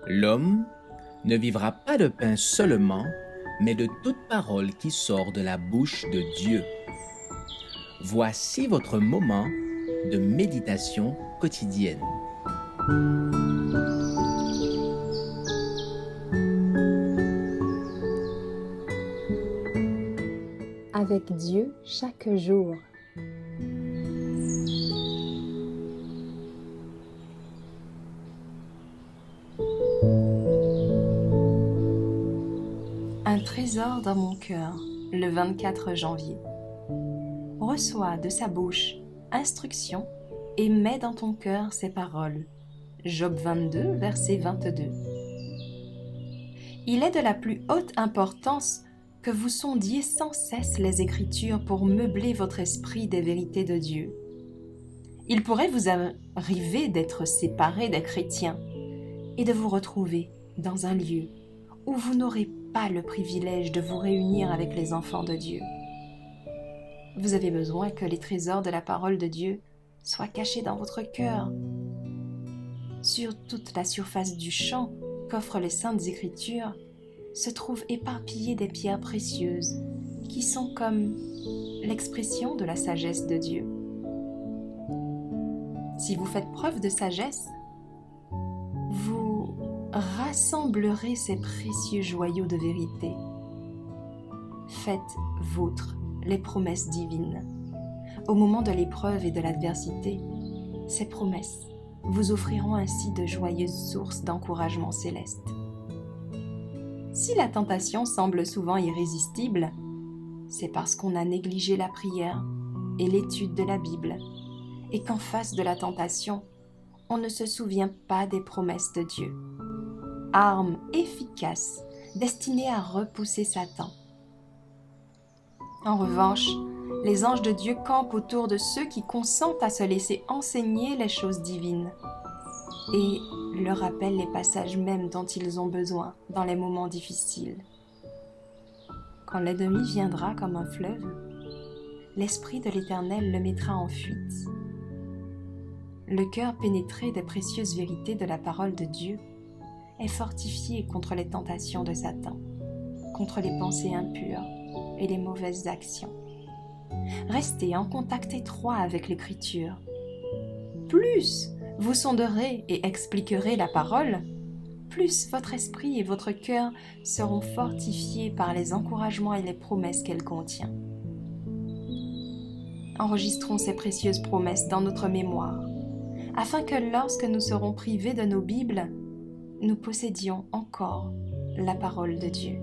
L'homme ne vivra pas de pain seulement, mais de toute parole qui sort de la bouche de Dieu. Voici votre moment de méditation quotidienne. Avec Dieu chaque jour. Un trésor dans mon cœur, le 24 janvier. Reçois de sa bouche instruction et mets dans ton cœur ses paroles. Job 22, verset 22. Il est de la plus haute importance que vous sondiez sans cesse les Écritures pour meubler votre esprit des vérités de Dieu. Il pourrait vous arriver d'être séparé des chrétiens et de vous retrouver dans un lieu où vous n'aurez pas le privilège de vous réunir avec les enfants de Dieu. Vous avez besoin que les trésors de la parole de Dieu soient cachés dans votre cœur. Sur toute la surface du champ qu'offrent les Saintes Écritures se trouvent éparpillées des pierres précieuses qui sont comme l'expression de la sagesse de Dieu. Si vous faites preuve de sagesse, vous rassemblerez ces précieux joyaux de vérité. Faites vôtres les promesses divines. Au moment de l'épreuve et de l'adversité, ces promesses vous offriront ainsi de joyeuses sources d'encouragement céleste. Si la tentation semble souvent irrésistible, c'est parce qu'on a négligé la prière et l'étude de la Bible, et qu'en face de la tentation, on ne se souvient pas des promesses de Dieu. Arme efficace destinée à repousser Satan. En revanche, les anges de Dieu campent autour de ceux qui consentent à se laisser enseigner les choses divines et leur rappellent les passages mêmes dont ils ont besoin dans les moments difficiles. Quand l'ennemi viendra comme un fleuve, l'Esprit de l'Éternel le mettra en fuite. Le cœur pénétré des précieuses vérités de la parole de Dieu est fortifié contre les tentations de Satan, contre les pensées impures et les mauvaises actions. Restez en contact étroit avec l'Écriture. Plus vous sonderez et expliquerez la parole, plus votre esprit et votre cœur seront fortifiés par les encouragements et les promesses qu'elle contient. Enregistrons ces précieuses promesses dans notre mémoire, afin que lorsque nous serons privés de nos Bibles, nous possédions encore la parole de Dieu.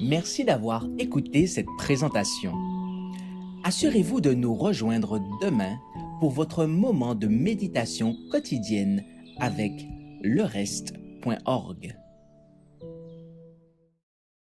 Merci d'avoir écouté cette présentation. Assurez-vous de nous rejoindre demain pour votre moment de méditation quotidienne avec lereste.org.